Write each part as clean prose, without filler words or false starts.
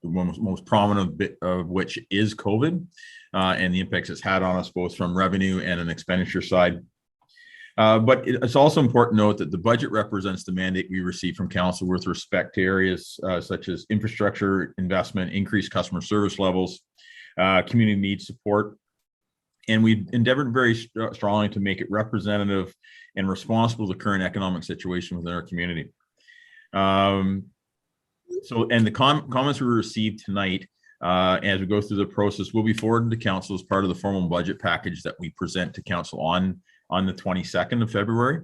the most prominent bit of which is COVID and the impacts it's had on us, both from revenue and an expenditure side. But it's also important to note that the budget represents the mandate we receive from council with respect to areas such as infrastructure investment, increased customer service levels, community needs support. And we've endeavored very strongly to make it representative and responsible to the current economic situation within our community. And the comments we received tonight as we go through the process will be forwarded to council as part of the formal budget package that we present to council on the 22nd of February.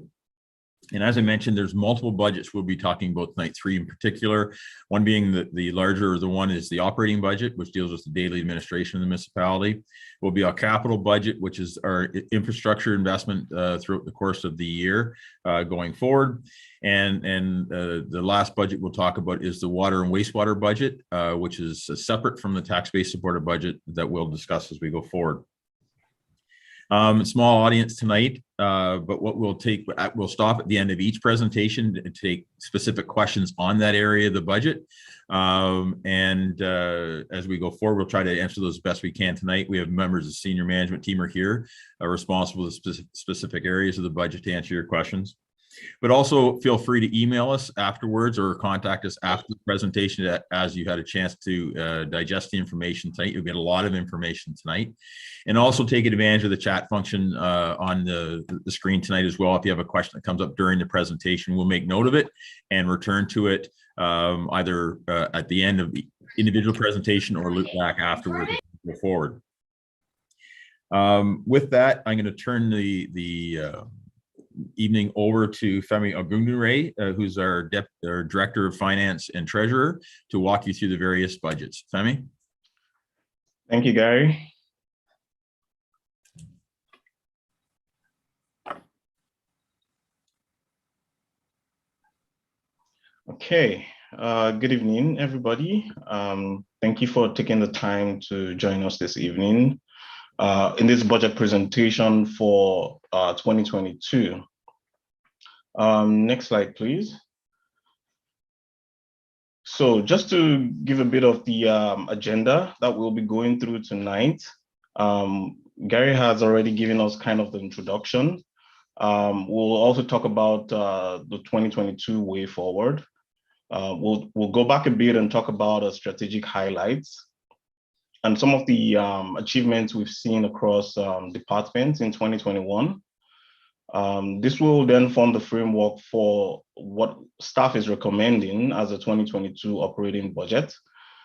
And as I mentioned, there's multiple budgets we'll be talking about tonight, three in particular. One being the larger, the one is the operating budget, which deals with the daily administration of the municipality. Will be our capital budget, which is our infrastructure investment throughout the course of the year going forward. And the last budget we'll talk about is the water and wastewater budget, which is separate from the tax-based supported budget that we'll discuss as we go forward. Small audience tonight, but what we'll stop at the end of each presentation to take specific questions on that area of the budget. As we go forward, we'll try to answer those as best we can tonight. We have members of the senior management team are here, responsible for specific areas of the budget to answer your questions. But also feel free to email us afterwards or contact us after the presentation as you had a chance to digest the information tonight. You'll get a lot of information tonight. And also take advantage of the chat function on the screen tonight as well. If you have a question that comes up during the presentation, we'll make note of it and return to it either at the end of the individual presentation or loop back afterwards as we go forward. With that, I'm going to turn the evening over to Femi Ogundure, who's our Director of Finance and Treasurer, to walk you through the various budgets. Femi? Thank you, Gary. Okay, good evening, everybody. Thank you for taking the time to join us this evening in this budget presentation for 2022. Next slide, please. So just to give a bit of the agenda that we'll be going through tonight, Gary has already given us kind of the introduction. We'll also talk about the 2022 way forward. We'll go back a bit and talk about strategic highlights and some of the achievements we've seen across departments in 2021. This will then form the framework for what staff is recommending as a 2022 operating budget,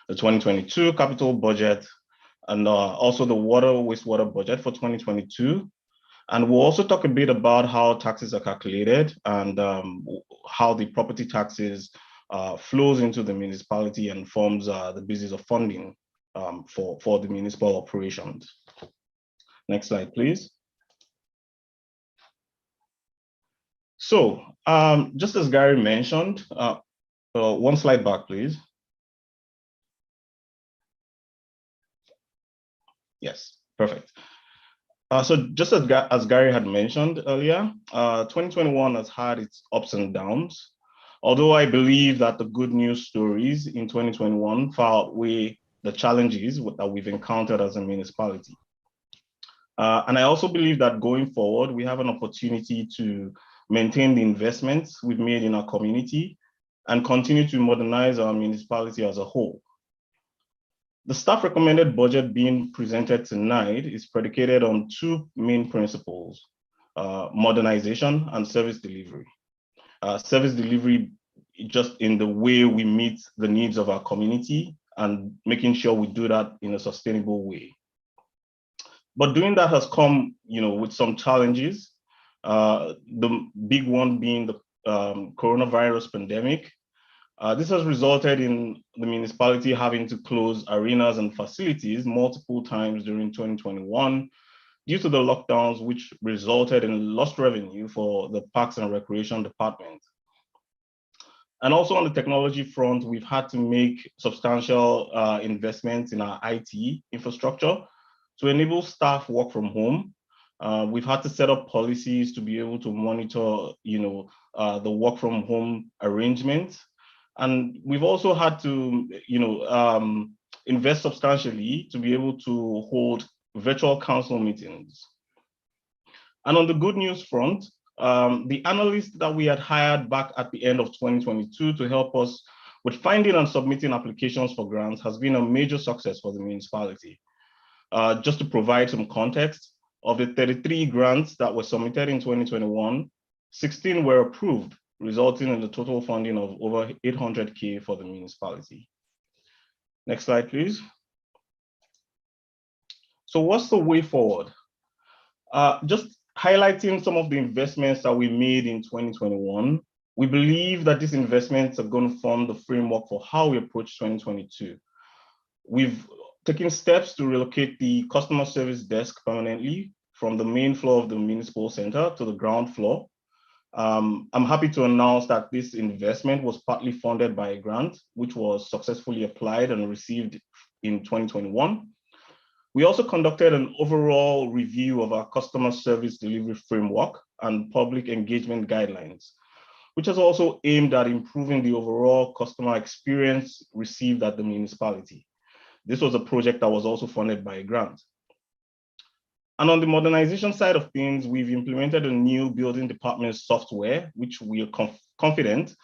the 2022 capital budget, and also the water wastewater budget for 2022. And we'll also talk a bit about how taxes are calculated and how the property taxes flows into the municipality and forms the basis of funding for the municipal operations. Next slide, please. So just as Gary mentioned, one slide back, please. Yes, perfect. So just as Gary had mentioned earlier, 2021 has had its ups and downs, although I believe that the good news stories in 2021 far outweigh the challenges that we've encountered as a municipality. And I also believe that going forward, we have an opportunity to maintain the investments we've made in our community and continue to modernize our municipality as a whole. The staff recommended budget being presented tonight is predicated on two main principles, modernization and service delivery. Service delivery just in the way we meet the needs of our community and making sure we do that in a sustainable way. But doing that has come, with some challenges. The big one being the coronavirus pandemic. This has resulted in the municipality having to close arenas and facilities multiple times during 2021 due to the lockdowns, which resulted in lost revenue for the Parks and Recreation Department. And also on the technology front, we've had to make substantial investments in our IT infrastructure to enable staff work from home. We've had to set up policies to be able to monitor, the work from home arrangements. And we've also had to, invest substantially to be able to hold virtual council meetings. And on the good news front, the analyst that we had hired back at the end of 2022 to help us with finding and submitting applications for grants has been a major success for the municipality. Just to provide some context, of the 33 grants that were submitted in 2021, 16 were approved, resulting in the total funding of over 800K for the municipality. Next slide, please. So what's the way forward? Just highlighting some of the investments that we made in 2021, we believe that these investments are going to form the framework for how we approach 2022. We've taken steps to relocate the customer service desk permanently from the main floor of the municipal center to the ground floor. I'm happy to announce that this investment was partly funded by a grant, which was successfully applied and received in 2021. We also conducted an overall review of our customer service delivery framework and public engagement guidelines, which is also aimed at improving the overall customer experience received at the municipality. This was a project that was also funded by a grant. And on the modernization side of things, we've implemented a new building department software, which we are confident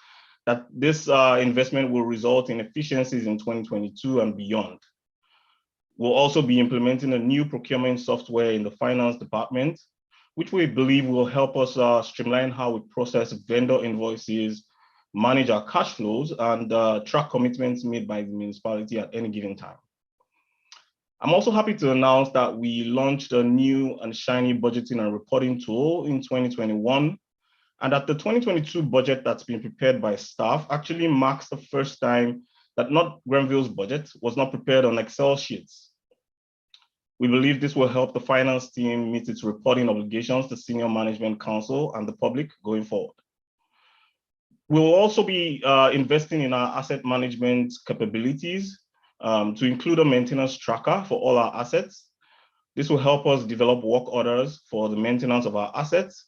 that this investment will result in efficiencies in 2022 and beyond. We'll also be implementing a new procurement software in the finance department, which we believe will help us streamline how we process vendor invoices, manage our cash flows, and track commitments made by the municipality at any given time. I'm also happy to announce that we launched a new and shiny budgeting and reporting tool in 2021, and that the 2022 budget that's been prepared by staff actually marks the first time that not Grenville's budget was not prepared on Excel sheets. We believe this will help the finance team meet its reporting obligations to Senior Management Council and the public going forward. We'll also be investing in our asset management capabilities to include a maintenance tracker for all our assets. This will help us develop work orders for the maintenance of our assets.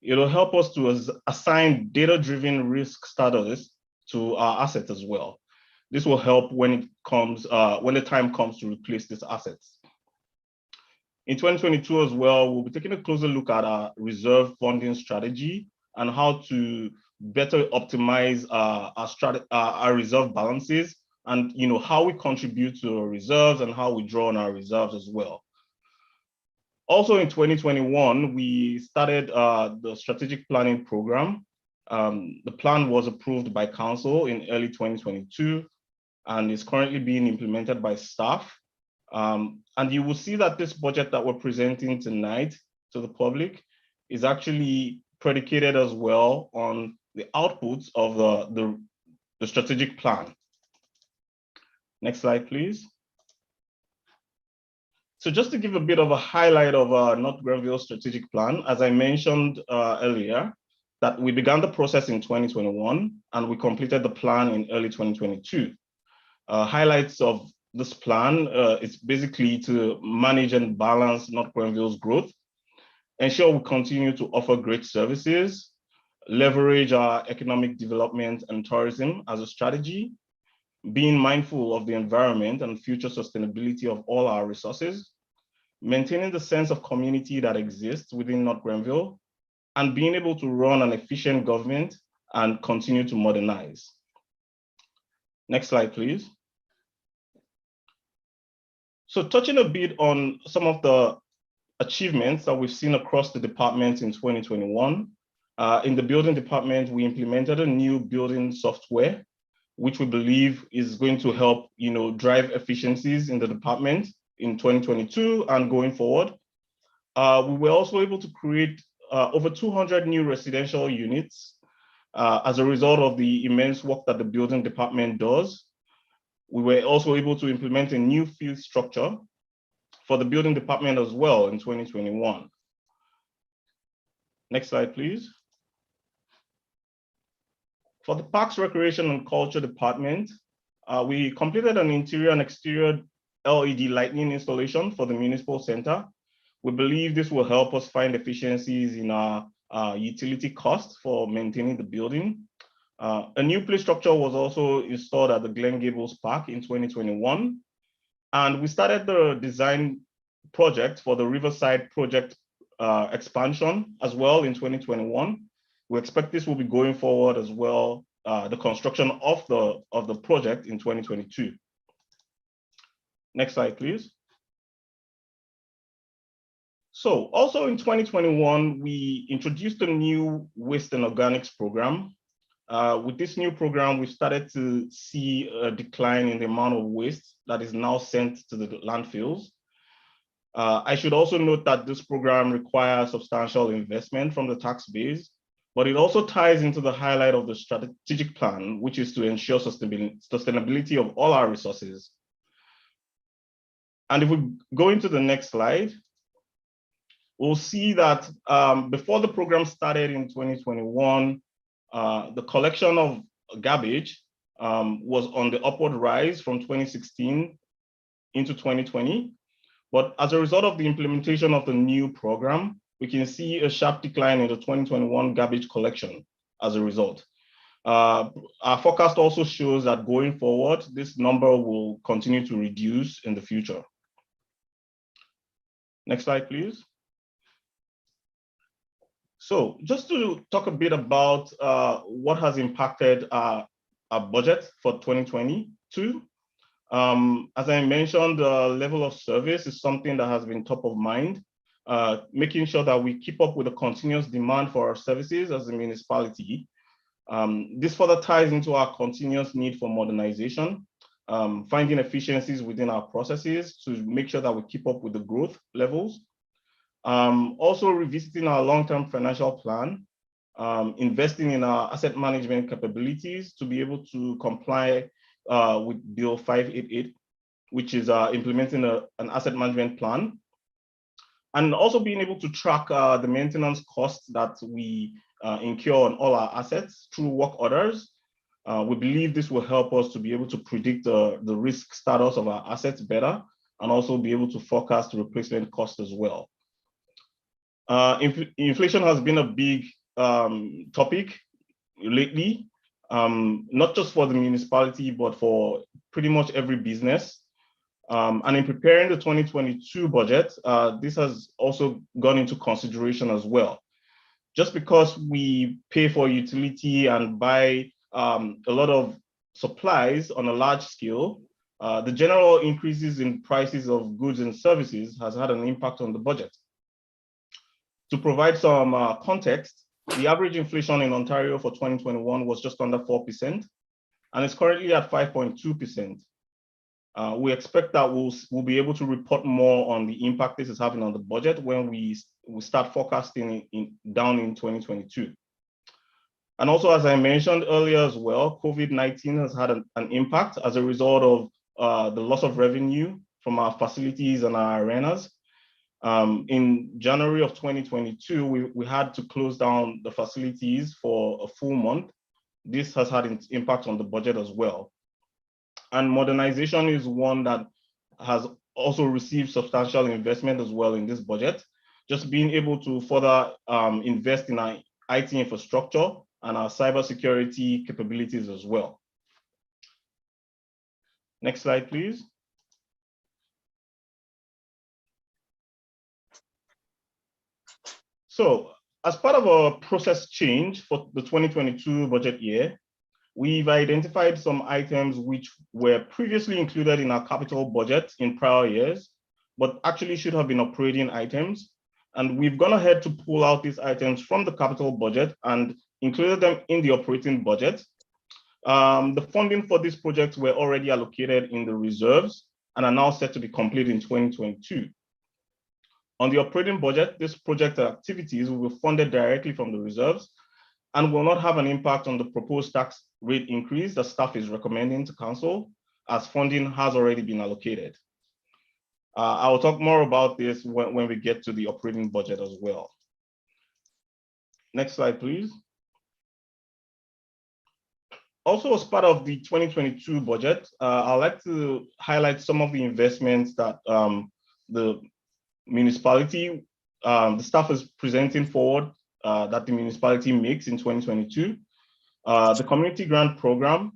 It'll help us to assign data-driven risk status to our assets as well. This will help when the time comes to replace these assets. In 2022 as well, we'll be taking a closer look at our reserve funding strategy and how to better optimize our reserve balances, and how we contribute to our reserves and how we draw on our reserves as well. Also in 2021, we started the strategic planning program. The plan was approved by council in early 2022 and is currently being implemented by staff. And you will see that this budget that we're presenting tonight to the public is actually predicated as well on the outputs of the strategic plan. Next slide, please. So just to give a bit of a highlight of North Grenville strategic plan, as I mentioned earlier, that we began the process in 2021 and we completed the plan in early 2022. Highlights of this plan is basically to manage and balance North Grenville's growth, ensure we continue to offer great services, leverage our economic development and tourism as a strategy, being mindful of the environment and future sustainability of all our resources, maintaining the sense of community that exists within North Grenville, and being able to run an efficient government and continue to modernize. Next slide, please. So touching a bit on some of the achievements that we've seen across the department in 2021, in the building department, we implemented a new building software, which we believe is going to help drive efficiencies in the department in 2022 and going forward. We were also able to create over 200 new residential units as a result of the immense work that the building department does. We were also able to implement a new field structure for the building department as well in 2021. Next slide, please. For the Parks, Recreation and Culture department, we completed an interior and exterior LED lighting installation for the municipal center. We believe this will help us find efficiencies in our utility costs for maintaining the building. A new play structure was also installed at the Glen Gables Park in 2021. And we started the design project for the Riverside project expansion as well in 2021. We expect this will be going forward as well, the construction of the project in 2022. Next slide, please. So also in 2021, we introduced a new waste and organics program. With this new program, we started to see a decline in the amount of waste that is now sent to the landfills. I should also note that this program requires substantial investment from the tax base, but it also ties into the highlight of the strategic plan, which is to ensure sustainability of all our resources. And if we go into the next slide, we'll see that before the program started in 2021, the collection of garbage was on the upward rise from 2016 into 2020. But as a result of the implementation of the new program, we can see a sharp decline in the 2021 garbage collection as a result. Our forecast also shows that going forward, this number will continue to reduce in the future. Next slide, please. So just to talk a bit about what has impacted our budget for 2022. As I mentioned, the level of service is something that has been top of mind, making sure that we keep up with the continuous demand for our services as a municipality. This further ties into our continuous need for modernization, finding efficiencies within our processes to make sure that we keep up with the growth levels. Also revisiting our long-term financial plan, investing in our asset management capabilities to be able to comply with Bill 588, which is implementing an asset management plan, and also being able to track the maintenance costs that we incur on all our assets through work orders. We believe this will help us to be able to predict the risk status of our assets better, and also be able to forecast the replacement cost as well. Inflation has been a big topic lately, not just for the municipality, but for pretty much every business. And in preparing the 2022 budget, this has also gone into consideration as well. Just because we pay for utility and buy a lot of supplies on a large scale, the general increases in prices of goods and services has had an impact on the budget. To provide some context, the average inflation in Ontario for 2021 was just under 4%, and it's currently at 5.2%. We expect that we'll be able to report more on the impact this is having on the budget when we start forecasting down in 2022. And also, as I mentioned earlier as well, COVID-19 has had an impact as a result of the loss of revenue from our facilities and our arenas. In January of 2022, we had to close down the facilities for a full month. This has had an impact on the budget as well. And modernization is one that has also received substantial investment as well in this budget. Just being able to further invest in our IT infrastructure and our cybersecurity capabilities as well. Next slide, please. So as part of a process change for the 2022 budget year, we've identified some items which were previously included in our capital budget in prior years, but actually should have been operating items. And we've gone ahead to pull out these items from the capital budget and included them in the operating budget. The funding for these projects were already allocated in the reserves and are now set to be complete in 2022. On the operating budget, this project activities will be funded directly from the reserves and will not have an impact on the proposed tax rate increase that staff is recommending to council, as funding has already been allocated. I will talk more about this when we get to the operating budget as well. Next slide, please. Also, as part of the 2022 budget, I'd like to highlight some of the investments that the municipality, the staff is presenting forward that the municipality makes in 2022. The community grant program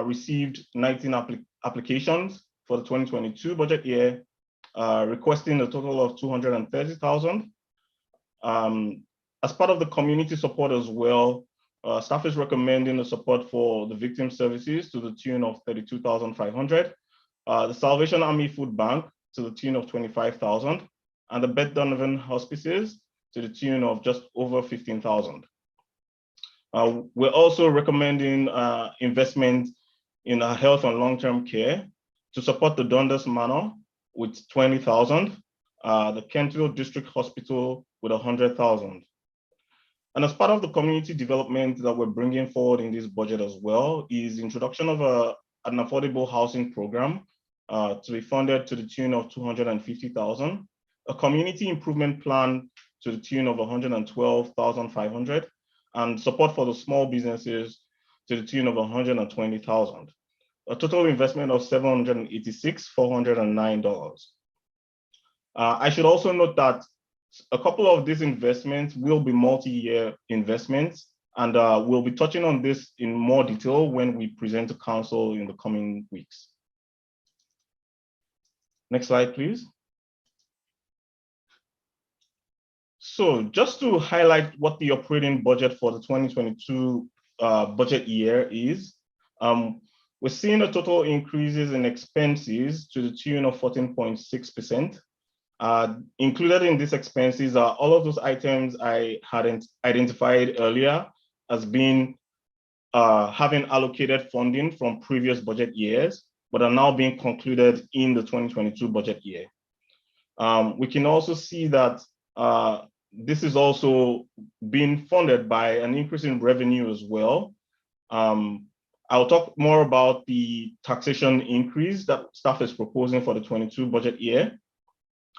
received 19 applications for the 2022 budget year, requesting a total of 230,000. As part of the community support as well, staff is recommending the support for the victim services to the tune of 32,500, the Salvation Army Food Bank to the tune of 25,000, and the Beth Donovan Hospices to the tune of just over 15,000. We're also recommending investment in health and long-term care to support the Dundas Manor with 20,000, the Kentville District Hospital with 100,000. And as part of the community development that we're bringing forward in this budget as well is introduction of an affordable housing program to be funded to the tune of 250,000, a community improvement plan to the tune of 112,500, and support for the small businesses to the tune of 120,000, a total investment of $786,409. I should also note that a couple of these investments will be multi-year investments, and we'll be touching on this in more detail when we present to council in the coming weeks. Next slide, please. So just to highlight what the operating budget for the 2022 budget year is, we're seeing a total increases in expenses to the tune of 14.6%. Included in these expenses are all of those items I hadn't identified earlier as being having allocated funding from previous budget years, but are now being concluded in the 2022 budget year. We can also see that this is also being funded by an increase in revenue as well. I'll talk more about the taxation increase that staff is proposing for the 22 budget year.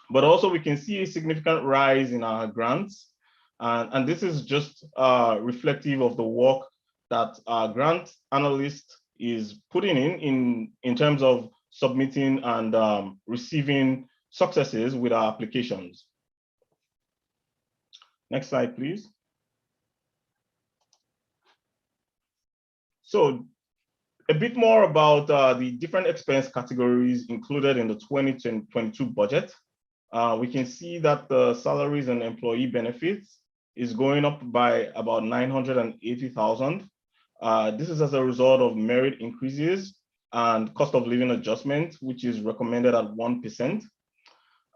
But also we can see a significant rise in our grants. And this is just reflective of the work that our grant analyst is putting in terms of submitting and receiving successes with our applications. Next slide, please. So a bit more about the different expense categories included in the 2022 budget. We can see that the salaries and employee benefits is going up by about 980,000. This is as a result of merit increases and cost of living adjustment, which is recommended at 1%.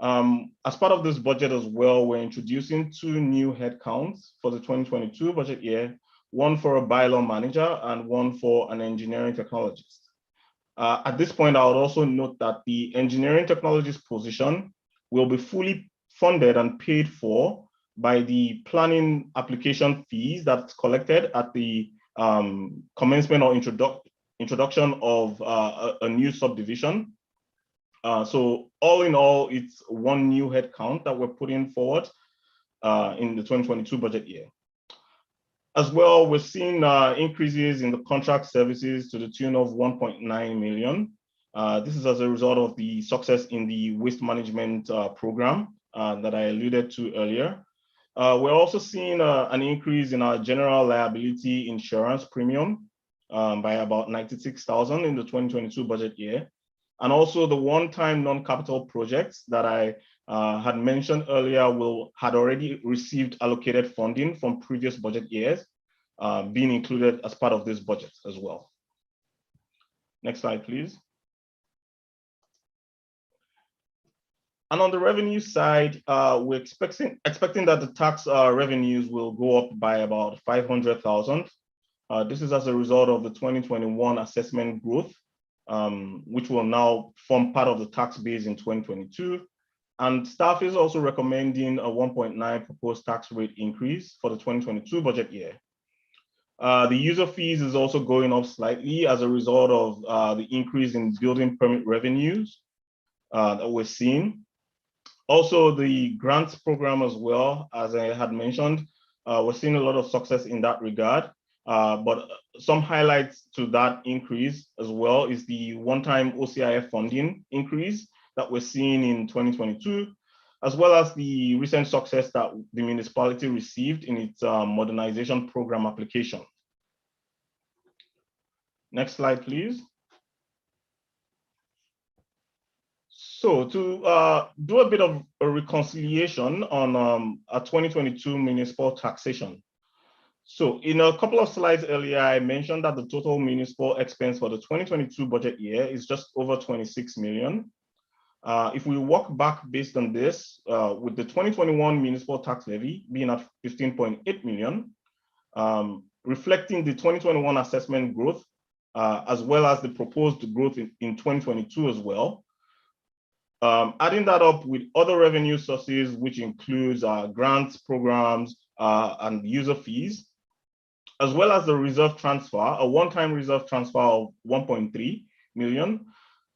As part of this budget as well, we're introducing 2 new headcounts for the 2022 budget year, one for a bylaw manager and one for an engineering technologist. At this point, I would also note that the engineering technologist position will be fully funded and paid for by the planning application fees that's collected at the commencement or introduction of a new subdivision. So all in all, it's 1 new headcount that we're putting forward in the 2022 budget year. As well, we're seeing increases in the contract services to the tune of 1.9 million. This is as a result of the success in the waste management program that I alluded to earlier. We're also seeing an increase in our general liability insurance premium by about 96,000 in the 2022 budget year. And also the one-time non-capital projects that I had mentioned earlier had already received allocated funding from previous budget years, being included as part of this budget as well. Next slide, please. And on the revenue side, we're expecting that the tax revenues will go up by about 500,000. This is as a result of the 2021 assessment growth, which will now form part of the tax base in 2022. And staff is also recommending a 1.9 proposed tax rate increase for the 2022 budget year. The user fees is also going up slightly as a result of the increase in building permit revenues that we're seeing. Also, the grants program as well, as I had mentioned, we're seeing a lot of success in that regard. But some highlights to that increase as well is the one-time OCIF funding increase that we're seeing in 2022, as well as the recent success that the municipality received in its modernization program application. Next slide, please. So to do a bit of a reconciliation on a 2022 municipal taxation. So in a couple of slides earlier, I mentioned that the total municipal expense for the 2022 budget year is just over 26 million. If we walk back based on this, with the 2021 municipal tax levy being at 15.8 million, reflecting the 2021 assessment growth, as well as the proposed growth in 2022 as well. Adding that up with other revenue sources, which includes grants, programs, and user fees, as well as the reserve transfer, a one-time reserve transfer of 1.3 million.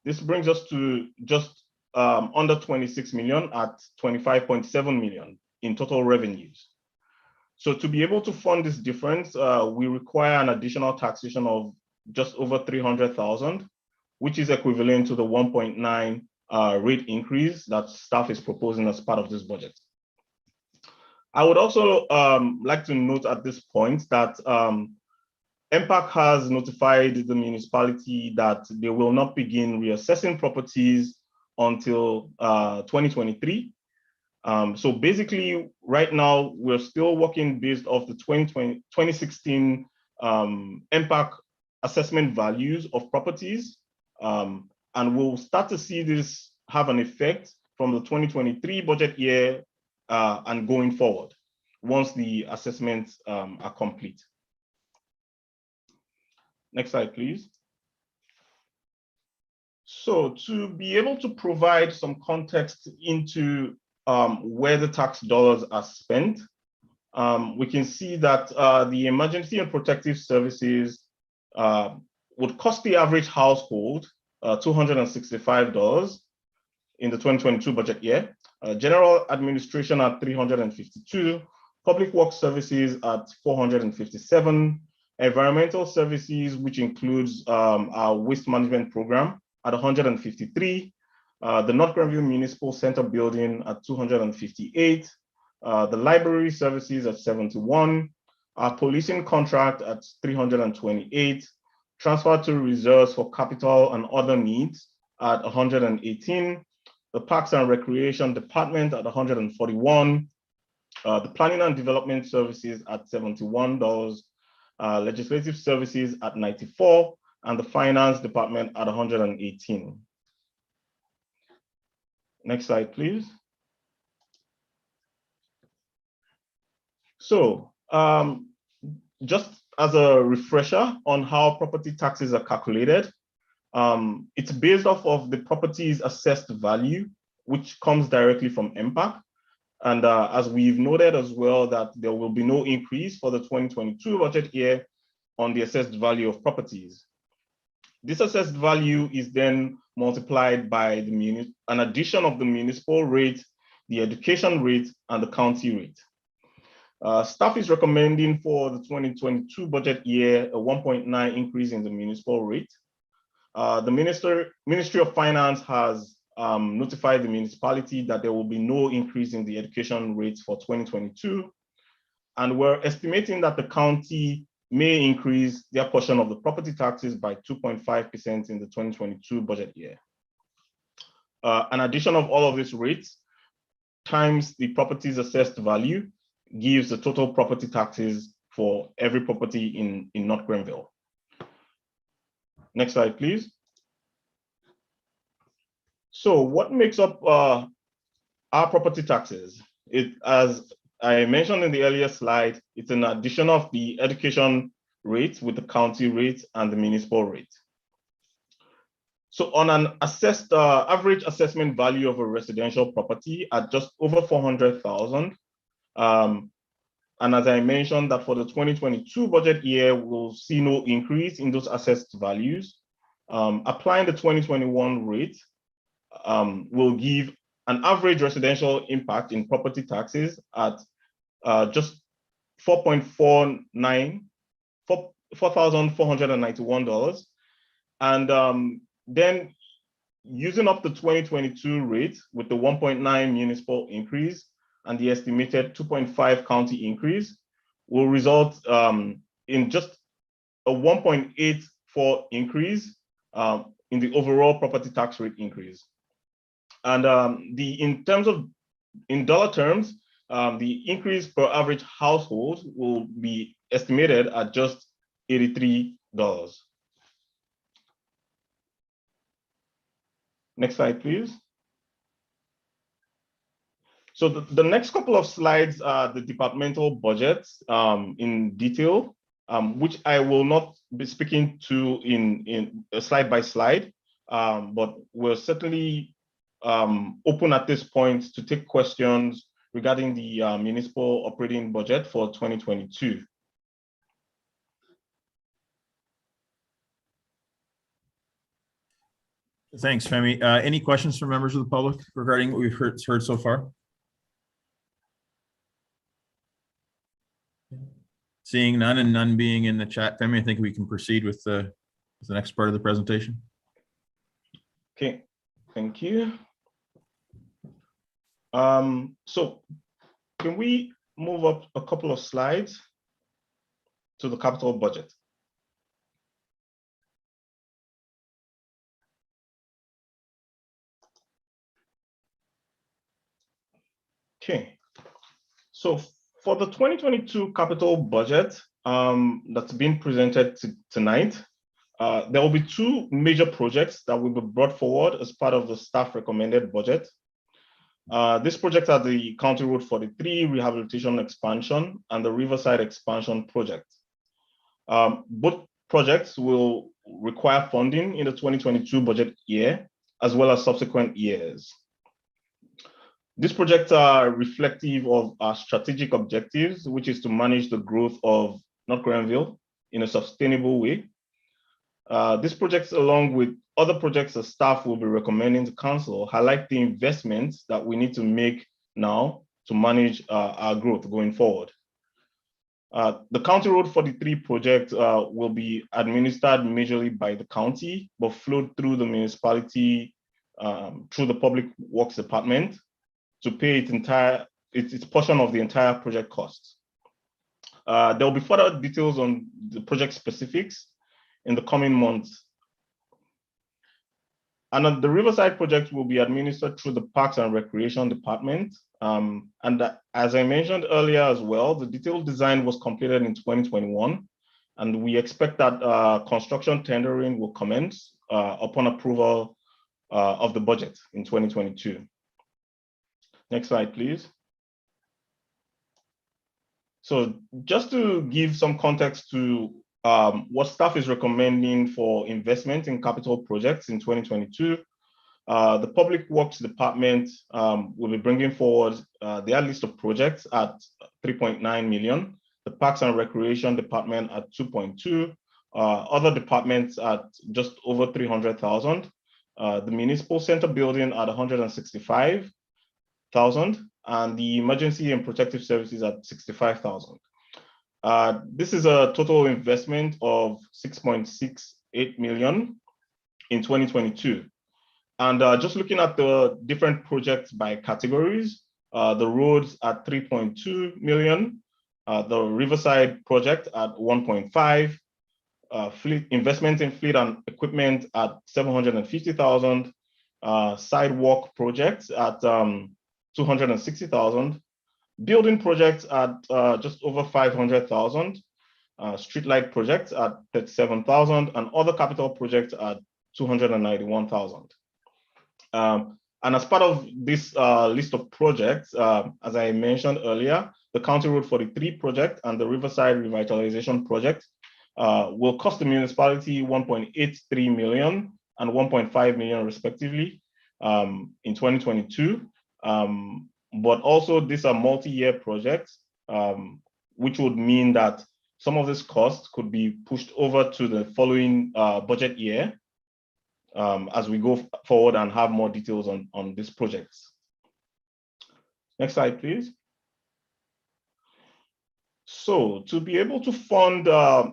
This brings us to just under 26 million at 25.7 million in total revenues. So to be able to fund this difference, we require an additional taxation of just over 300,000, which is equivalent to the 1.9 rate increase that staff is proposing as part of this budget. I would also like to note at this point that MPAC has notified the municipality that they will not begin reassessing properties until 2023. So basically, right now, we're still working based off the 2016 MPAC assessment values of properties. And we'll start to see this have an effect from the 2023 budget year and going forward, once the assessments are complete. Next slide, please. So to be able to provide some context into where the tax dollars are spent, we can see that the emergency and protective services would cost the average household $265 in the 2022 budget year. General administration at $352, public works services at $457, environmental services, which includes our waste management program, at $153, the North Grenville Municipal Center building at $258, the library services at $71, our policing contract at $328, transfer to reserves for capital and other needs at $118, the Parks and Recreation Department at $141, the Planning and Development Services at $71, Legislative Services at $94, and the Finance Department at $118. Next slide, please. So just as a refresher on how property taxes are calculated, it's based off of the property's assessed value, which comes directly from MPAC. And as we've noted as well, that there will be no increase for the 2022 budget year on the assessed value of properties. This assessed value is then multiplied by an addition of the municipal rate, the education rate, and the county rate. Staff is recommending for the 2022 budget year a 1.9 increase in the municipal rate. The Ministry of Finance has notified the municipality that there will be no increase in the education rates for 2022. And we're estimating that the county may increase their portion of the property taxes by 2.5% in the 2022 budget year. An addition of all of these rates times the property's assessed value gives the total property taxes for every property in North Grenville. Next slide, please. So what makes up our property taxes? As I mentioned in the earlier slide, it's an addition of the education rate with the county rate and the municipal rate. So on an assessed average assessment value of a residential property at just over 400,000, and as I mentioned that for the 2022 budget year, we'll see no increase in those assessed values. Applying the 2021 rate will give an average residential impact in property taxes at just $4,491. And then using up the 2022 rate with the 1.9 municipal increase and the estimated 2.5 county increase will result in just a 1.8 0.4 increase in the overall property tax rate increase. And in dollar terms, the increase per average household will be estimated at just $83. Next slide, please. So the next couple of slides are the departmental budgets in detail, which I will not be speaking to in slide by slide, but we're certainly open at this point to take questions regarding the municipal operating budget for 2022. Thanks, Femi. Any questions from members of the public regarding what we've heard so far? Seeing none and none being in the chat, Femi, I think we can proceed with the next part of the presentation. Okay, thank you. So can we move up a couple of slides to the capital budget? Okay, so for the 2022 capital budget that's been presented tonight, there will be two major projects that will be brought forward as part of the staff recommended budget. These projects are the County Road 43 rehabilitation expansion and the Riverside expansion project. Both projects will require funding in the 2022 budget year, as well as subsequent years. These projects are reflective of our strategic objectives, which is to manage the growth of North Grenville in a sustainable way. These projects, along with other projects that staff will be recommending to council, highlight the investments that we need to make now to manage our growth going forward. The County Road 43 project will be administered majorly by the county, but flowed through the municipality through the Public Works Department to pay its portion of the entire project costs. There will be further details on the project specifics in the coming months. And the Riverside project will be administered through the Parks and Recreation Department. As I mentioned earlier as well, the detailed design was completed in 2021, and we expect that construction tendering will commence upon approval of the budget in 2022. Next slide, please. So just to give some context to what staff is recommending for investment in capital projects in 2022, the Public Works Department will be bringing forward their list of projects at 3.9 million, the Parks and Recreation Department at 2.2, other departments at just over 300,000, the Municipal Center building at 165,000, and the Emergency and Protective Services at 65,000. This is a total investment of 6.68 million in 2022. And just looking at the different projects by categories, the roads at 3.2 million, the Riverside project at 1.5, fleet investment in fleet and equipment at 750,000, sidewalk projects at 260,000, building projects at just over 500,000, streetlight projects at 37,000, and other capital projects at 291,000. And as part of this list of projects, as I mentioned earlier, the County Road 43 project and the Riverside Revitalization project will cost the municipality 1.83 million and 1.5 million respectively in 2022. But also these are multi-year projects, which would mean that some of this cost could be pushed over to the following budget year as we go forward and have more details on these projects. Next slide, please. So to be able to fund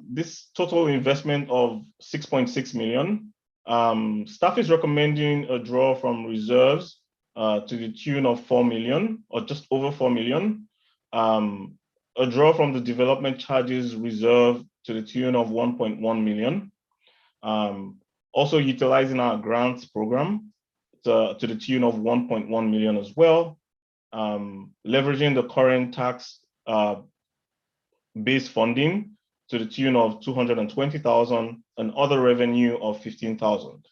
this total investment of 6.6 million, staff is recommending a draw from reserves to the tune of 4 million or just over 4 million, a draw from the development charges reserve to the tune of 1.1 million, Also utilizing our grants program to the tune of 1.1 million as well. Leveraging the current tax base funding to the tune of 220,000 and other revenue of 15,000.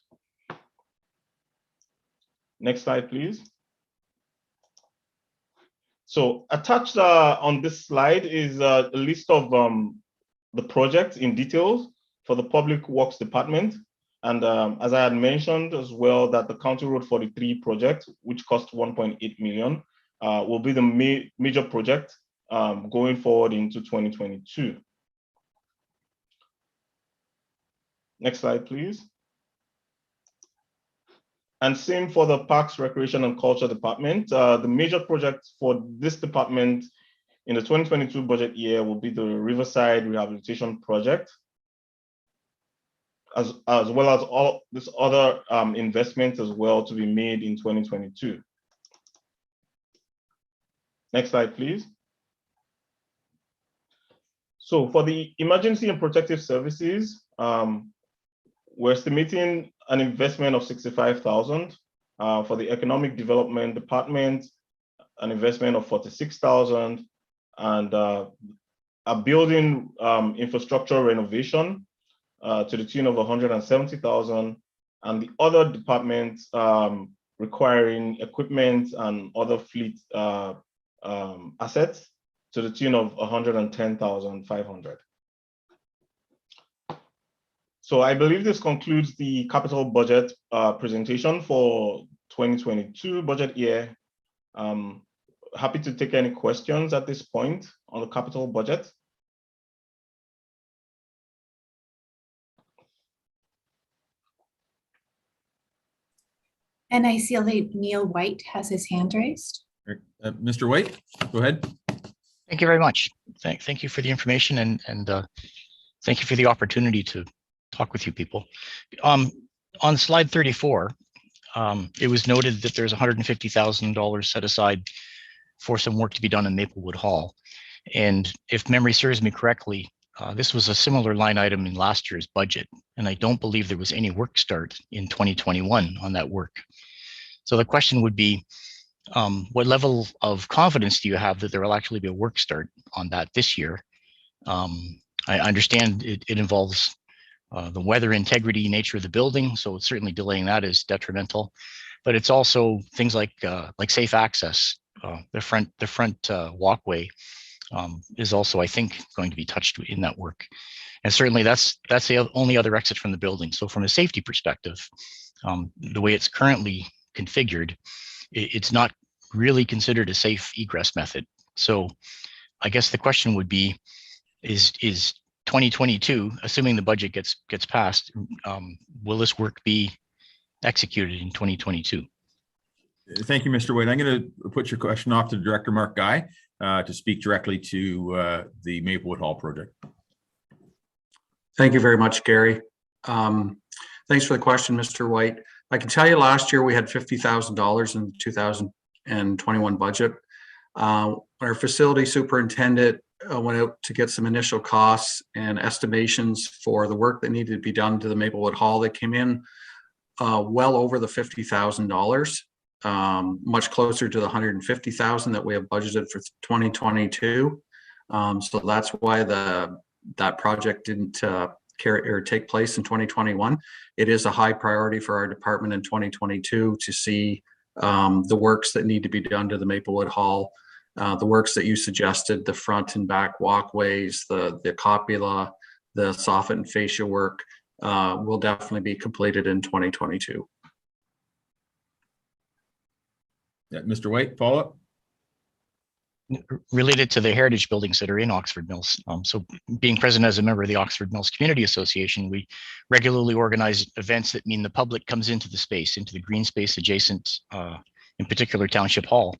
Next slide, please. So attached on this slide is a list of the projects in details for the Public Works Department. And as I had mentioned as well, that the County Road 43 project, which cost 1.8 million, will be the major project going forward into 2022. Next slide, please. And same for the Parks, Recreation and Culture Department. The major project for this department in the 2022 budget year will be the Riverside Rehabilitation Project, as well as all this other investments as well to be made in 2022. Next slide, please. So for the Emergency and Protective Services, we're estimating an investment of 65,000. For the Economic Development Department, an investment of 46,000, and a building infrastructure renovation to the tune of 170,000, and the other departments requiring equipment and other fleet assets to the tune of 110,500. So I believe this concludes the capital budget presentation for 2022 budget year. Happy to take any questions at this point on the capital budget. And I see Neil White has his hand raised. Mr. White, go ahead. Thank you very much. Thank you for the information and thank you for the opportunity to talk with you people. On slide 34, it was noted that there's $150,000 set aside for some work to be done in Maplewood Hall. And if memory serves me correctly, this was a similar line item in last year's budget. And I don't believe there was any work start in 2021 on that work. So the question would be, what level of confidence do you have that there will actually be a work start on that this year? I understand it involves the weather integrity nature of the building, so certainly delaying that is detrimental. But it's also things like safe access. The front walkway is also, I think, going to be touched in that work. And certainly that's the only other exit from the building. So from a safety perspective, the way it's currently configured, it's not really considered a safe egress method. So I guess the question would be, is 2022, assuming the budget gets passed, will this work be executed in 2022? Thank you, Mr. White. I'm going to put your question off to Director Mark Guy to speak directly to the Maplewood Hall project. Thank you very much, Gary. Thanks for the question, Mr. White. I can tell you last year we had $50,000 in 2021 budget. Our facility superintendent went out to get some initial costs and estimations for the work that needed to be done to the Maplewood Hall. That came in well over the $50,000, much closer to the $150,000 that we have budgeted for 2022. So that's why that project didn't take place in 2021. It is a high priority for our department in 2022 to see the works that need to be done to the Maplewood Hall, the works that you suggested, the front and back walkways, the copula, the soffit and fascia work will definitely be completed in 2022. Yeah, Mr. White, follow up. Related to the heritage buildings that are in Oxford Mills. So being present as a member of the Oxford Mills Community Association, we regularly organize events that mean the public comes into the space, into the green space adjacent, in particular Township Hall.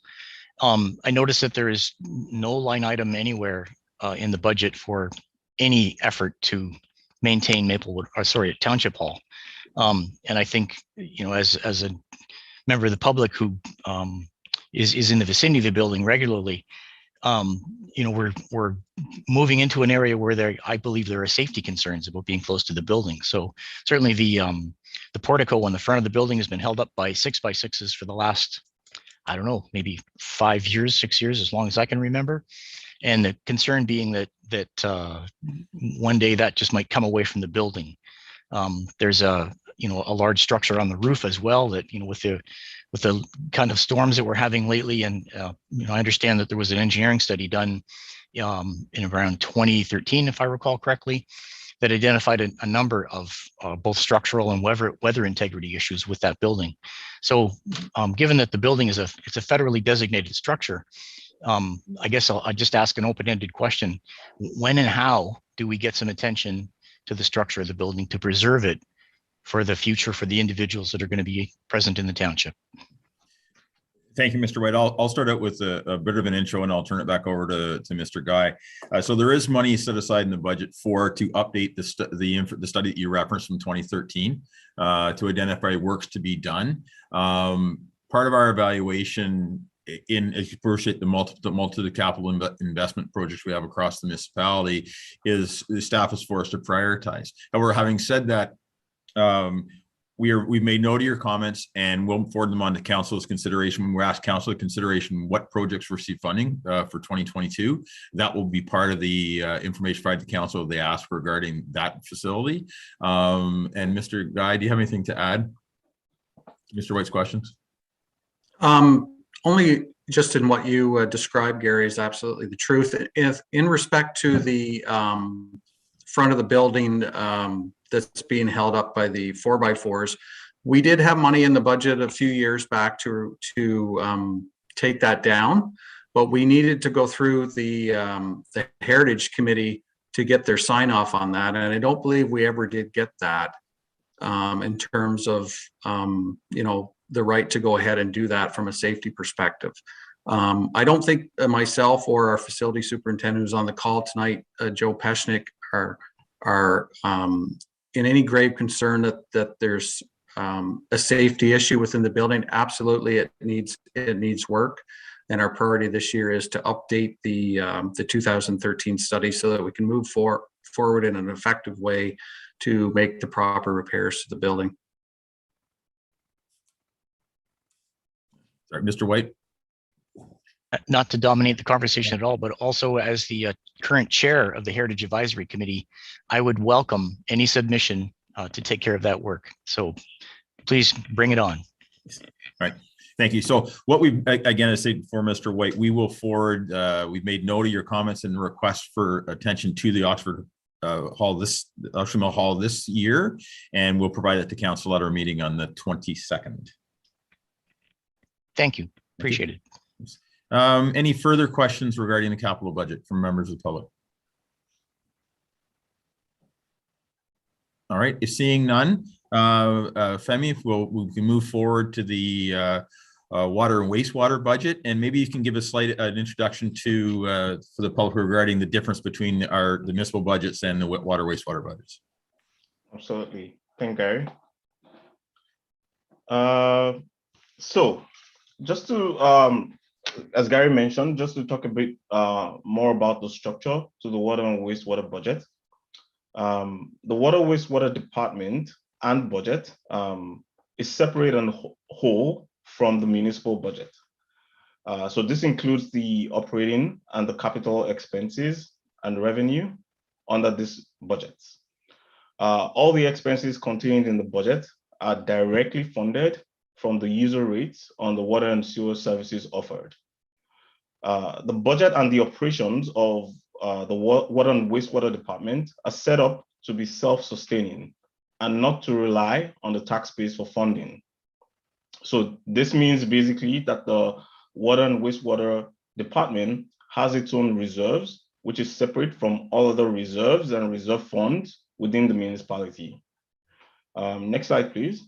I noticed that there is no line item anywhere in the budget for any effort to maintain Township Hall. And I think, as a member of the public who is in the vicinity of the building regularly, you know, we're moving into an area where I believe there are safety concerns about being close to the building. So certainly the portico on the front of the building has been held up by 6x6s for the last, I don't know, maybe 5 years, 6 years, as long as I can remember. And the concern being that one day that just might come away from the building. There's a large structure on the roof as well that, you know, with the kind of storms that we're having lately. And, I understand that there was an engineering study done in around 2013, if I recall correctly, that identified a number of both structural and weather integrity issues with that building. So given that the building it's a federally designated structure, I guess I'll just ask an open-ended question. When and how do we get some attention to the structure of the building to preserve it for the future for the individuals that are going to be present in the township? Thank you, Mr. White. I'll start out with a bit of an intro and I'll turn it back over to Mr. Guy. So there is money set aside in the budget to update the study that you referenced from 2013 to identify works to be done. Part of our evaluation as you appreciate the multiple capital investment projects we have across the municipality is the staff is forced to prioritize. However, having said that, we've made note of your comments and we'll forward them on to council's consideration. When we ask council consideration what projects receive funding for 2022, that will be part of the information provided to council if they ask regarding that facility. And Mr. Guy, do you have anything to add to Mr. White's questions? Only just in what you described, Gary, is absolutely the truth. If in respect to the front of the building that's being held up by the 4x4s, we did have money in the budget a few years back to take that down, but we needed to go through the Heritage Committee to get their sign off on that, and I don't believe we ever did get that in terms of the right to go ahead and do that from a safety perspective. I don't think myself or our facility superintendent who's on the call tonight, Joe Peshnik, are in any grave concern that there's a safety issue within the building. Absolutely, it needs work, and our priority this year is to update the 2013 study so that we can move forward in an effective way to make the proper repairs to the building. Sorry, Mr. White. Not to dominate the conversation at all, but also as the current chair of the Heritage Advisory Committee, I would welcome any submission to take care of that work. So please bring it on. All right. Thank you. So what we, again, I said for Mr. White, we will forward, we've made note of your comments and requests for attention to the Oxford Mill Hall this year, and we'll provide it to council at our meeting on the 22nd. Thank you. Appreciate it. Any further questions regarding the capital budget from members of the public? All right, seeing none, Femi, we can move forward to the water and wastewater budget, and maybe you can give us an introduction to for the public regarding the difference between the municipal budgets and the water wastewater budgets. Absolutely. Thank you, Gary. So just to as Gary mentioned, just to talk a bit more about the structure to the water and wastewater budget. The water wastewater department and budget is separate and whole from the municipal budget. So this includes the operating and the capital expenses and revenue under this budget. All the expenses contained in the budget are directly funded from the user rates on the water and sewer services offered. The budget and the operations of the water and wastewater department are set up to be self-sustaining and not to rely on the tax base for funding. So this means basically that the water and wastewater department has its own reserves, which is separate from all other reserves and reserve funds within the municipality. Next slide, please.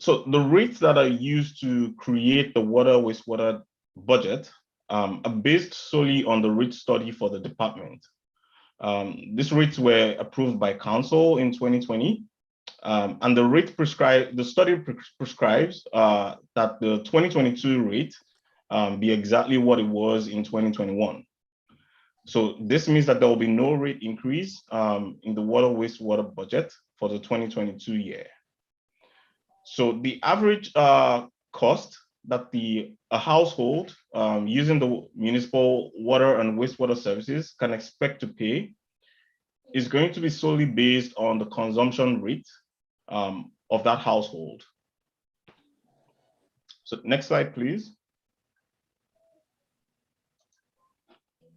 So the rates that are used to create the water wastewater budget are based solely on the rate study for the department. These rates were approved by council in 2020, and the study prescribes that the 2022 rate be exactly what it was in 2021. So this means that there will be no rate increase in the water wastewater budget for the 2022 year. So the average cost that a household using the municipal water and wastewater services can expect to pay is going to be solely based on the consumption rate of that household. So next slide, please.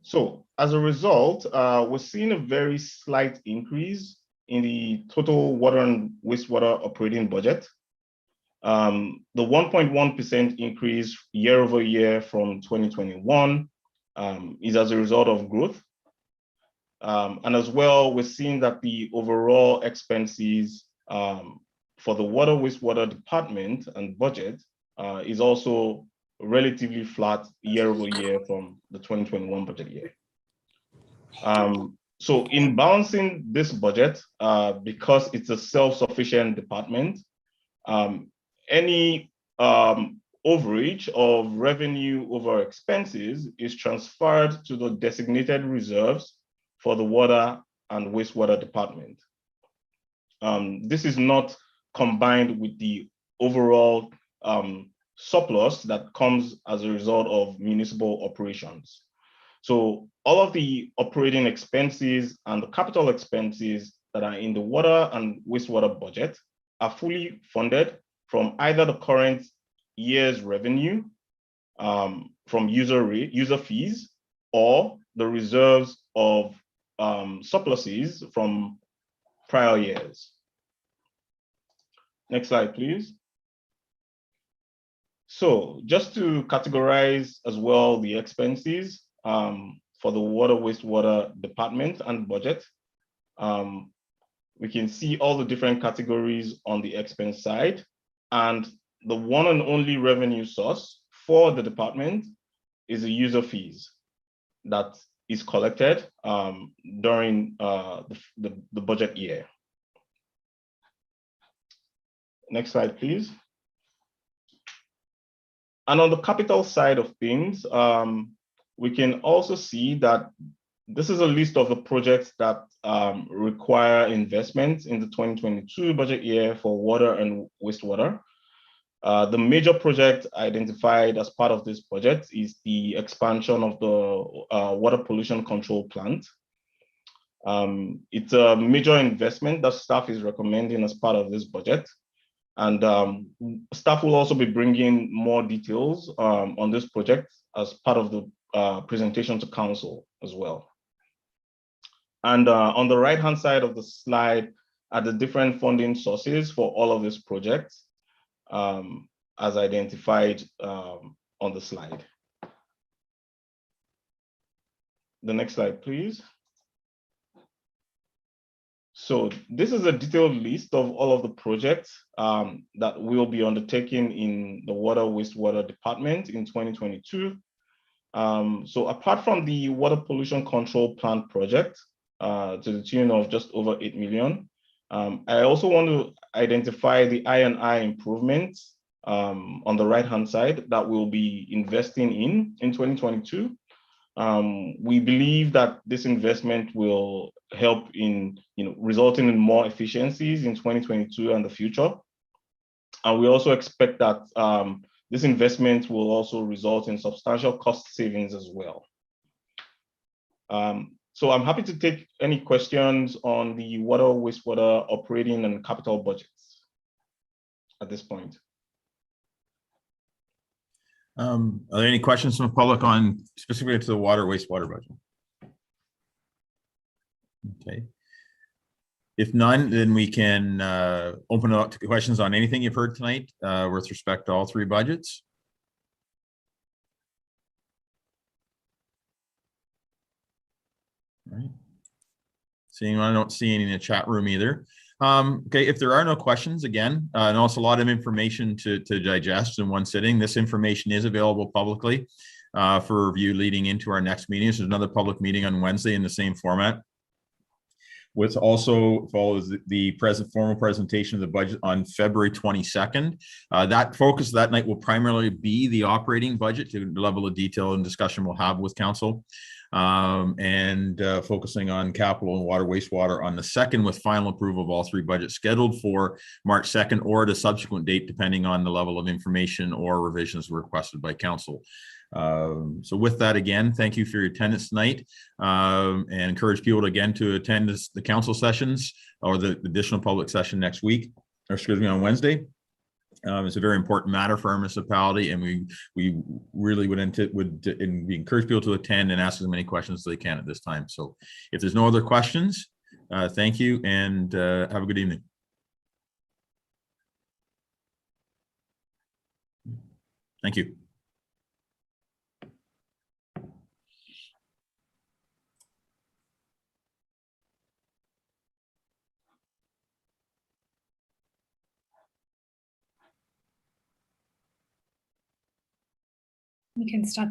So as a result, we're seeing a very slight increase in the total water and wastewater operating budget. The 1.1% increase year over year from 2021 is as a result of growth. And as well, we're seeing that the overall expenses for the water wastewater department and budget is also relatively flat year over year from the 2021 budget year. So in balancing this budget, because it's a self-sufficient department, any overage of revenue over expenses is transferred to the designated reserves for the water and wastewater department. This is not combined with the overall surplus that comes as a result of municipal operations. So all of the operating expenses and the capital expenses that are in the water and wastewater budget are fully funded from either the current year's revenue from user fees or the reserves of surpluses from prior years. Next slide, please. So just to categorize as well the expenses for the water wastewater department and budget, we can see all the different categories on the expense side, and the one and only revenue source for the department is the user fees that is collected during the budget year. Next slide, please. And on the capital side of things, we can also see that this is a list of the projects that require investment in the 2022 budget year for water and wastewater. The major project identified as part of this budget is the expansion of the water pollution control plant. It's a major investment that staff is recommending as part of this budget. And staff will also be bringing more details on this project as part of the presentation to council as well. And on the right-hand side of the slide are the different funding sources for all of these projects as identified on the slide. The next slide, please. So this is a detailed list of all of the projects that will be undertaken in the water wastewater department in 2022. So apart from the water pollution control plant project to the tune of just over 8 million, I also want to identify the I&I improvements on the right-hand side that we'll be investing in 2022. We believe that this investment will help in resulting in more efficiencies in 2022 and the future. And we also expect that this investment will also result in substantial cost savings as well. So I'm happy to take any questions on the water wastewater operating and capital budgets at this point. Are there any questions from the public on specifically to the water wastewater budget? Okay. If none, then we can open it up to questions on anything you've heard tonight with respect to all three budgets. All right. Seeing I don't see any in the chat room either. Okay, if there are no questions, again, and also a lot of information to digest in one sitting, this information is available publicly for review leading into our next meeting. There's another public meeting on Wednesday in the same format. With also follows the formal presentation of the budget on February 22nd. That focus that night will primarily be the operating budget, to the level of detail and discussion we'll have with council, and focusing on capital and water wastewater on the 2nd, with final approval of all 3 budgets scheduled for March 2nd or at a subsequent date, depending on the level of information or revisions requested by council. So with that, again, thank you for your attendance tonight, and encourage people to, again, to attend the council sessions or the additional public session next week, or excuse me, on Wednesday. It's a very important matter for our municipality, and we really would we encourage people to attend and ask as many questions as they can at this time. So if there's no other questions, thank you, and have a good evening. Thank you. We can stop the